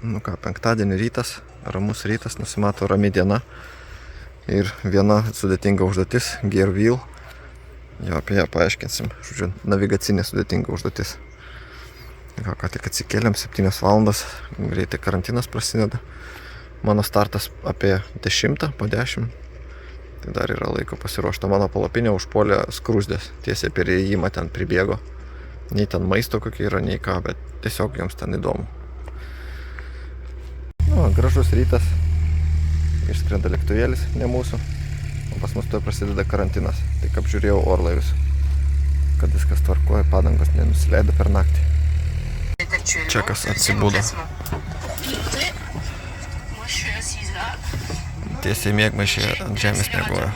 Nu ką, penktadienį rytas, ramus rytas, nusimato rami diena ir viena sudėtinga užduotis, gear wheel. Jo, apie ją paaiškinsim. Žodžiu, navigacinė sudėtinga užduotis. Ką tik atsikėlėm, 7 valandas, greitai karantinas prasideda. Mano startas apie 10, po 10. Tai dar yra laiko pasiruošta. Mano palapinė užpuolė skrusdės. Tiesiai per įėjimą ten pribėgo. Nei ten maisto kokia yra, nei ką, bet tiesiog jiems ten įdomu. Nu, gražus rytas. Išskrenda lėktuvėlis, ne mūsų. O pas mus tuoj prasideda karantinas. Tik apžiūrėjau orlaivius, kad viskas tvarkoja, padangos nenusileido per naktį. Čia kas atsibudo. Tiesiai miegmaišė ant žemės miegojo.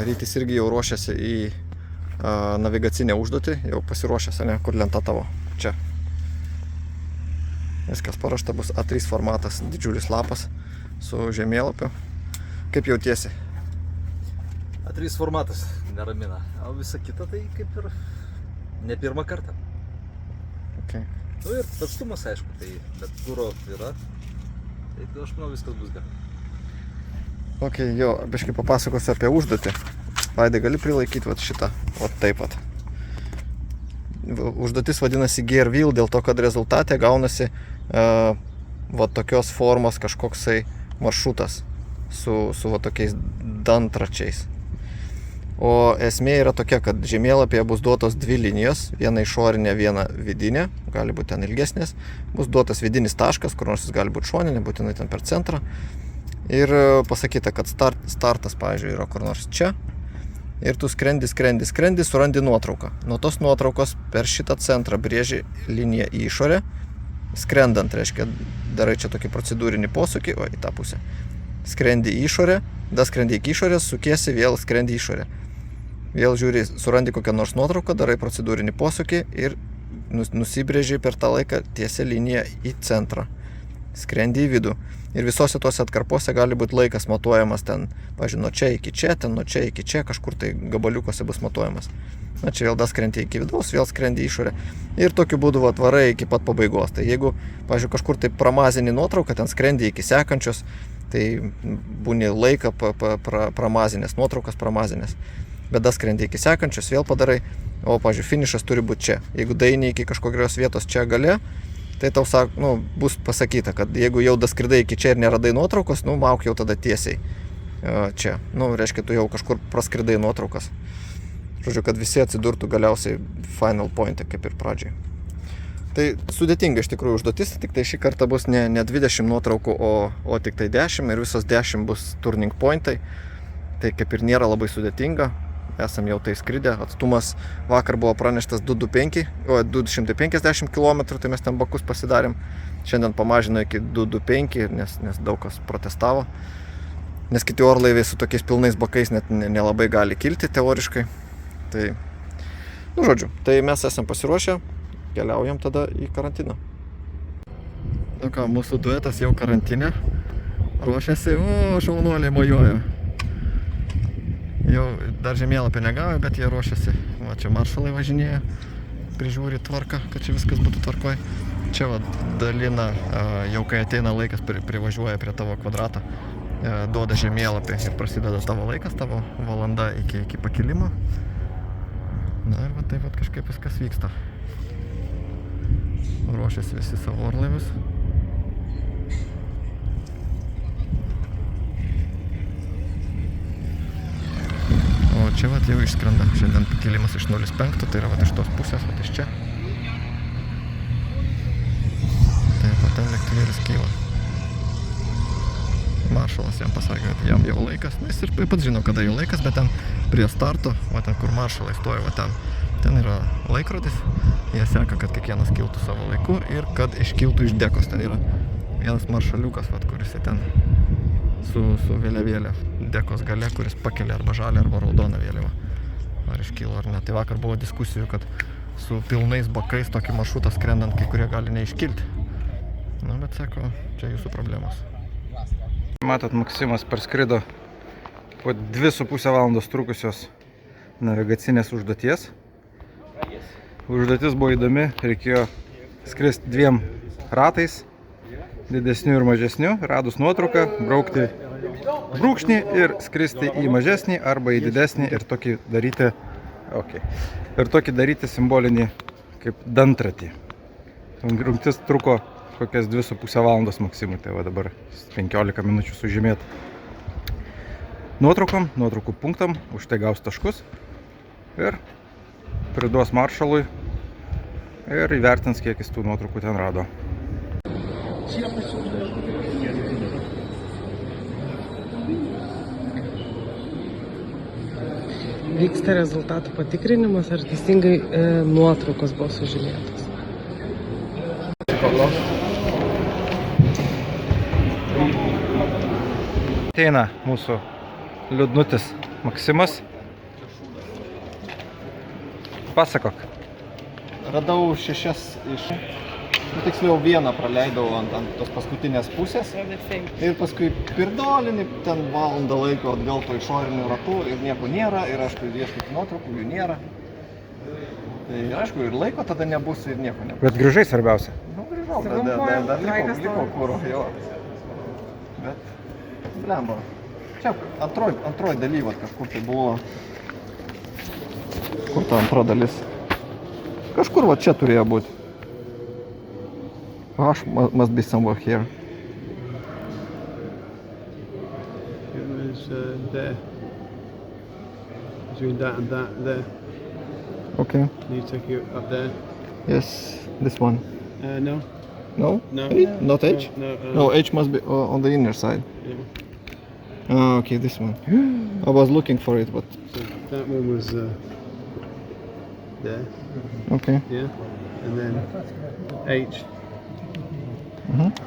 Rytis irgi jau ruošiasi į navigacinę užduotį. Jau pasiruošęs, ne? Kur lenta tavo? Čia. Viskas paruošta, bus A3 formatas, didžiulis lapas su žemėlapiu. Kaip jautiesi? A3 formatas neramina, o visa kita tai kaip ir ne pirmą kartą. Okay. Nu ir atstumas aišku, tai bet kuro yra, tai aš manau viskas bus gerai. Ok, jo, biškai papasakosiu apie užduotį. Vaidai, gali prilaikyti vat šitą, vat taip pat. Užduotis vadinasi gear wheel, dėl to, kad rezultate gaunasi vat tokios formos kažkoksai maršrutas su vat tokiais dantračiais. O esmė yra tokia, kad žemėlapyje bus duotos dvi linijos, viena išorinė, viena vidinė, gali būti ten ilgesnės, bus duotas vidinis taškas, kur nors jis gali būti šoninė, būtinai ten per centrą. Ir pasakyta, kad startas, pavyzdžiui, yra kur nors čia. Ir tu skrendi, surandi nuotrauką. Nuo tos nuotraukos per šitą centrą brėži liniją į išorę. Skrendant, reiškia, darai čia tokį procedūrinį posūkį, o į tą pusę. Skrendi į išorę, skrendi iki išorės, sukiesi, vėl skrendi į išorę. Vėl žiūri, surandi kokią nors nuotrauką, darai procedūrinį posūkį ir nusibrėži per tą laiką tiesią liniją į centrą. Skrendi į vidų. Ir visose tose atkarpose gali būti laikas matuojamas ten, pavyzdžiui, nuo čia iki čia, ten nuo čia iki čia, kažkur tai gabaliukose bus matuojamas. Na, čia vėl skrendi iki vidaus, vėl skrendi į išorę. Ir tokiu būdu atvarai iki pat pabaigos. Tai jeigu, pavyzdžiui, kažkur tai pramazini nuotrauką, ten skrendi iki sekančios, tai būni laiką pramazinės, nuotraukas pramazinės. Bet skrendi iki sekančios, vėl padarai, o, pavyzdžiui, finišas turi būti čia. Jeigu daini iki kažkokios vietos čia gale, tai tau bus pasakyta, kad jeigu jau daskridai iki čia ir neradai nuotraukos, mauk jau tada tiesiai čia. Reiškia, tu jau kažkur praskridai nuotraukas. Žodžiu, kad visi atsidurtų galiausiai final pointe, kaip ir pradžiai. Tai sudėtinga iš tikrųjų užduotis, tik tai šį kartą bus ne 20 nuotraukų, o tik tai 10 ir visos 10 bus turning pointai. Tai kaip ir nėra labai sudėtinga. Esam jau tai skridę, atstumas vakar buvo praneštas 250 km, tai mes ten bakus pasidarėm. Šiandien pamažino iki 225, nes daug kas protestavo. Nes kiti orlaiviai su tokiais pilnais bakais net nelabai gali kilti teoriškai. Tai, žodžiu, tai mes esam pasiruošę, keliaujam tada į karantiną. Mūsų duetas jau karantinė, ruošiasi, šaunuoliai mojuoja. Jau dar žemėlapį negavo, bet jie ruošiasi. Va, čia maršalai važinėja, prižiūri tvarką, kad čia viskas būtų tvarkoj. Čia va, dalina, jau kai ateina laikas, privažiuoja prie tavo kvadratą, duoda žemėlapį ir prasideda tavo laikas, tavo valanda iki pakilimo. Na ir va, taip va, kažkaip viskas vyksta. Ruošiasi visi savo orlaivius. O čia vat jau išskrenda. Šiandien pakilimas iš 05, tai yra vat iš tos pusės, vat iš čia. Taip, vat ten lėktuvėlis kyla. Maršalas jam pasakė, kad jam jau laikas. Na, jis ir pats žino, kada jau laikas, bet ten prie starto, va ten, kur maršalai stoja, va ten yra laikrodis. Jie seka, kad kiekvienas kiltų savo laiku ir kad iškiltų iš dekos. Ten yra vienas maršaliukas, vat, kuris ten su vėliavėlė dekos gale, kuris pakelia arba žalią, arba raudoną vėliavą. Ar iškilo ar ne. Tai vakar buvo diskusijų, kad su pilnais bakais tokį maršrutą skrendant kai kurie gali neiškilti. Na, bet sako, čia jūsų problemos. Matot, Maksimas parskrido po 2,5 valandos trukusios navigacinės užduoties. Užduotis buvo įdomi, reikėjo skristi 2 ratais didesnių ir mažesnių, radus nuotrauką, braukti brūkšnį ir skristi į mažesnį arba į didesnį ir tokį daryti, ir tokį daryti simbolinį kaip dantratį. Rungtis truko kokias 2,5 valandos maksimui, tai va dabar 15 minučių sužymėt nuotraukom, nuotraukų punktam, už tai gaus taškus ir priduos maršalui ir įvertins, kiek jis tų nuotraukų ten rado. Vyksta rezultatų patikrinimas, ar teisingai nuotraukos buvo sužymėtos. Ateina mūsų liūdnutis Maksimas. Pasakok. Radau 6 iš... Tiksliau vieną praleidau ant tos paskutinės pusės. Ir paskui pirdolinį ten valandą laiko atgal to išorinių ratų ir nieko nėra. Ir aišku, ieškoti nuotraukų, jų nėra. Tai aišku, ir laiko tada nebus ir nieko nebus. Bet grįžai svarbiausia. Nu, grįžau, dar liko kuro, jo. Bet, blemba. Čia antroj daly, vat, kažkur tai buvo. Kur ta antra dalis? Kažkur va čia turėjo būti. H must be somewhere here. It was there. Between that and that, there. Okay. You take it up there. Yes, this one. No. No? No. H? Not H? No. No, H must be on the inner side. Yeah. Ah, okay, this one. I was looking for it, but So that one was there. okay. Yeah. And then H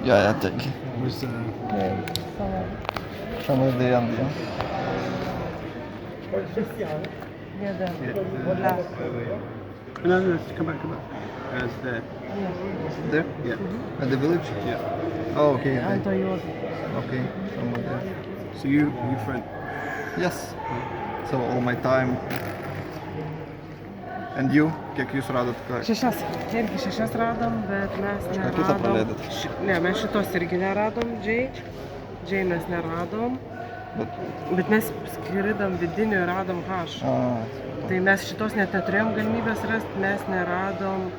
Yeah, I think. was Somewhere the end, yeah. no, come back. As there. There? Yeah. At the village? Yeah. Oh, okay. Okay, somewhere there. So you front. Yes. So all my time. And you? Kiek jūs radot? Šešias. Irgi 6 radom, bet mes Kažką kitą neradom. praleidot? Ne, mes šitos irgi neradom, J mes neradom. Bet mes skridom vidinių ir radom H. Tai mes šitos net neturėjom galimybės rasti, mes neradom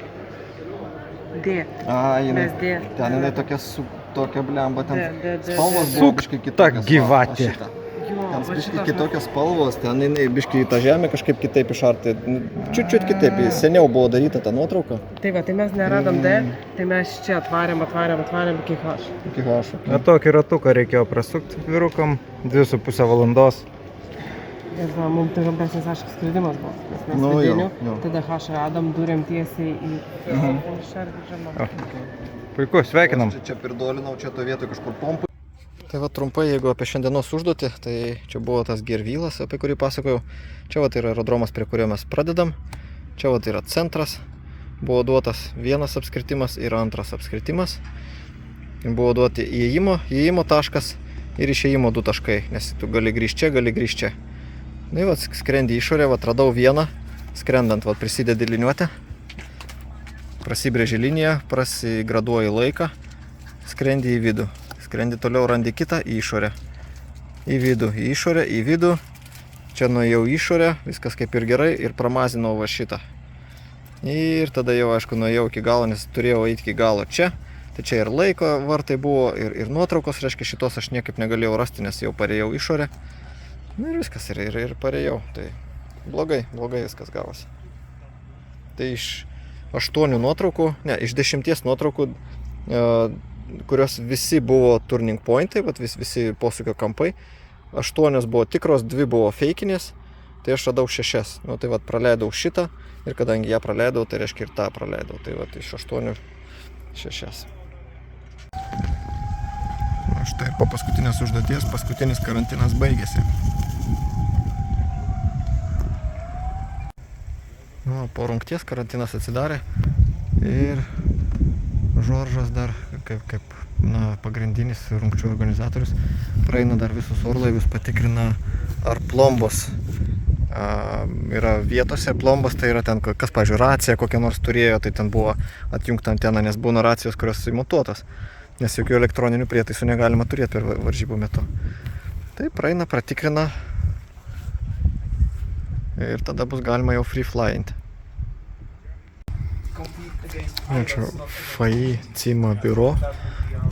D. Jinai, Mes D. ten jinai tokia blemba, ten D. spalvos buvo biškai kitokios. gyvatė. Jo, Ten va biškai šitos kitokios spalvos, ten jinai biškai į tą žemę kažkaip kitaip išartė. Čiut kitaip, seniau buvo daryta ta nuotrauka. Tai va, tai mes neradom D, tai mes čia atvarėm iki H. Iki H. Na tokį ratuką reikėjo prasukti vyrukam 2,5 valandos. Ir va, mums tai trumpesnis, aišku, skridimas buvo. Nes mes Nu, jo, vidinių, jo. tada H radom, durėm tiesiai į Puiku, sveikinam. Čia pirdolinau, čia to vietoj kažkur pompų. Tai va trumpai, jeigu apie šiandienos užduotį, tai čia buvo tas Gervylas, apie kurį pasakojau. Čia va yra aerodromas, prie kurio mes pradedam. Čia va yra centras. Buvo duotas vienas apskritimas ir antras apskritimas. Buvo duoti įėjimo taškas ir išėjimo 2 taškai, nes tu gali grįžti čia, gali grįžti čia. Na, va, skrendi išorę, va, radau vieną, skrendant, va, prisidedi liniuotę, prasibrėži liniją, prasigraduoji laiką, skrendi į vidų. Skrendi toliau, randi kitą į išorę. Į vidų, į išorę, į vidų. Čia nuėjau į išorę, viskas kaip ir gerai ir pramazinau va šitą. Ir tada jau, aišku, nuėjau iki galo, nes turėjau eiti iki galo čia. Tai čia ir laiko vartai buvo, ir nuotraukos, reiškia, šitos aš niekaip negalėjau rasti, nes jau parėjau išorę. Na ir viskas, ir parėjau. Tai blogai viskas gavosi. Tai iš 8 nuotraukų, ne, iš 10 nuotraukų, kurios visi buvo turning pointai, visi posūkio kampai. 8 buvo tikros, 2 buvo feikinės, tai aš radau 6. Nu, tai praleidau šitą ir kadangi ją praleidau, tai reiškia ir tą praleidau. Tai iš 8 6. Štai po paskutinės užduoties, paskutinis karantinas baigėsi. Nu, po rungties karantinas atsidarė ir Žoržas dar kaip pagrindinis rungčių organizatorius praeina dar visus orlaivius, patikrina ar plombos yra vietose. Plombos tai yra ten, kas, pavyzdžiui, racija kokią nors turėjo, tai ten buvo atjungta antena, nes būna racijos, kurios įmontuotos. nes jokių elektroninių prietaisų negalima turėti per varžybų metu. Tai praeina, pratikrina ir tada bus galima jau free flying. Čia FAI CIMA biuro,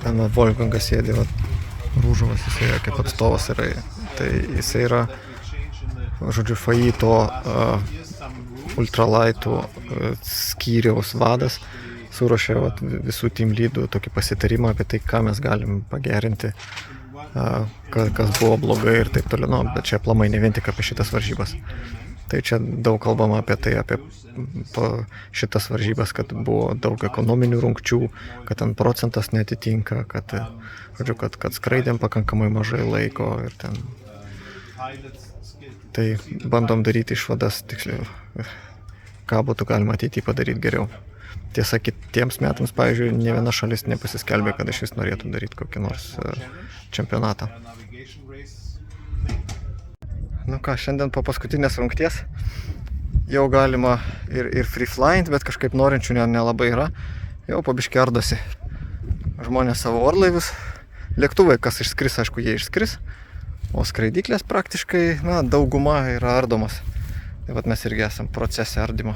ten Wolfgangas sėdi, Rūžovas, jisai kaip atstovas yra, tai jisai yra, žodžiu, FAI to ultralightų skyriaus vadas, suruošė visų team leadų tokį pasitarimą apie tai, ką mes galim pagerinti, kas buvo blogai ir taip toliau, nu, bet čia aplamai ne vien tik apie šitas varžybas. Tai čia daug kalbama apie tai, apie šitas varžybas, kad buvo daug ekonominių rungčių, kad ten procentas netitinka, kad skraidėm pakankamai mažai laiko ir ten. Tai bandom daryti išvadas, tiksliau, ką būtų galima ateityje padaryti geriau. Tiesa, kitiems metams, pavyzdžiui, ne viena šalis nepasiskelbė, kad iš vis norėtų daryti kokį nors čempionatą. Nu ką, šiandien po paskutinės rungties jau galima ir free flying, bet kažkaip norinčių nelabai yra. Jau po biškį ardosi žmonės savo orlaivius. Lėktuvai, kas išskris, aišku, jie išskris. O skraidyklės praktiškai, na, dauguma yra ardomos. Tai vat mes irgi esam procese ardymo.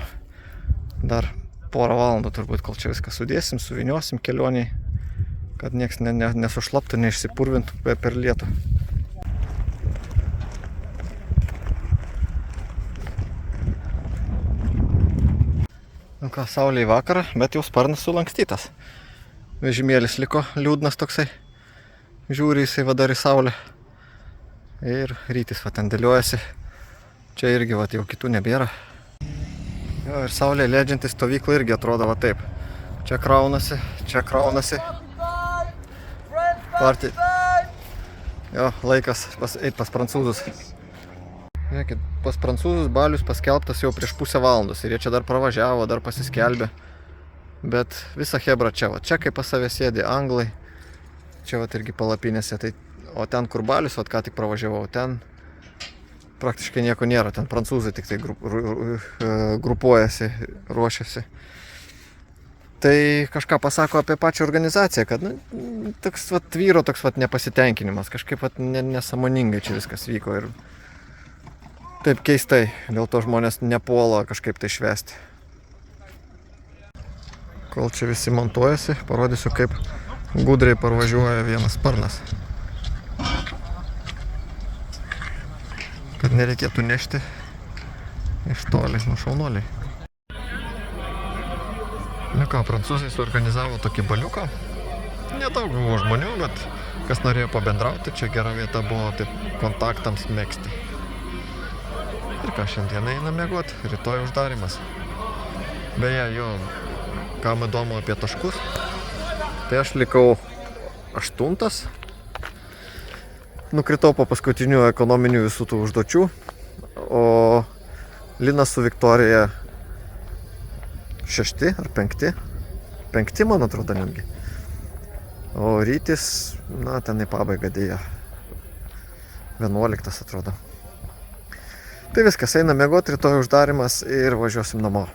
Dar porą valandų turbūt, kol čia viską sudėsim, suviniosim kelioniai, kad nieks nesušlaptų, neišsipurvintų per lietų. Nu ką, saulė į vakarą, bet jau sparnas sulankstytas. Vežimėlis liko liūdnas toksai. Žiūri jisai va dar į saulę. Ir rytis va ten dėliojasi. Čia irgi va jau kitų nebėra. Jo, ir saulė leidžianti stovykla irgi atrodo va taip. Čia kraunasi, čia kraunasi. Jo, laikas eit pas prancūzus. Žiūrėkit, pas prancūzus balius paskelbtas jau prieš pusę valandos ir jie čia dar pravažiavo, dar pasiskelbė. Bet visa hebra čia, va čia kaip pas save sėdi anglai, čia va irgi palapinėse, tai, o ten kur balius, va ką tik pravažiavau, ten praktiškai nieko nėra, ten prancūzai tik tai grupuojasi, ruošiasi. Tai kažką pasako apie pačią organizaciją, kad toks va tvyro toks va nepasitenkinimas, kažkaip va nesąmoningai čia viskas vyko ir taip keistai, dėl to žmonės nepuola kažkaip tai švęsti. Kol čia visi montuojasi, parodysiu, kaip gudriai parvažiuoja vienas sparnas. Kad nereikėtų nešti iš toli nušaunoliai. Nu ką, prancūzai suorganizavo tokį baliuką. Nedaug buvo žmonių, bet kas norėjo pabendrauti, čia gera vieta buvo taip kontaktams megzti. Ir ką, šiandieną einam miegot, rytoj uždarimas. Beje, jo, kam įdomu apie taškus, tai aš likau 8. Nukritau po paskutinių ekonominių visų tų užduočių, o Linas su Viktorija 6 ar 5. 5, man atrodo, netgi. O rytis, na, ten į pabaigą dėja. 11 atrodo. Tai viskas, einam miegot, rytoj uždarimas ir važiuosim namo.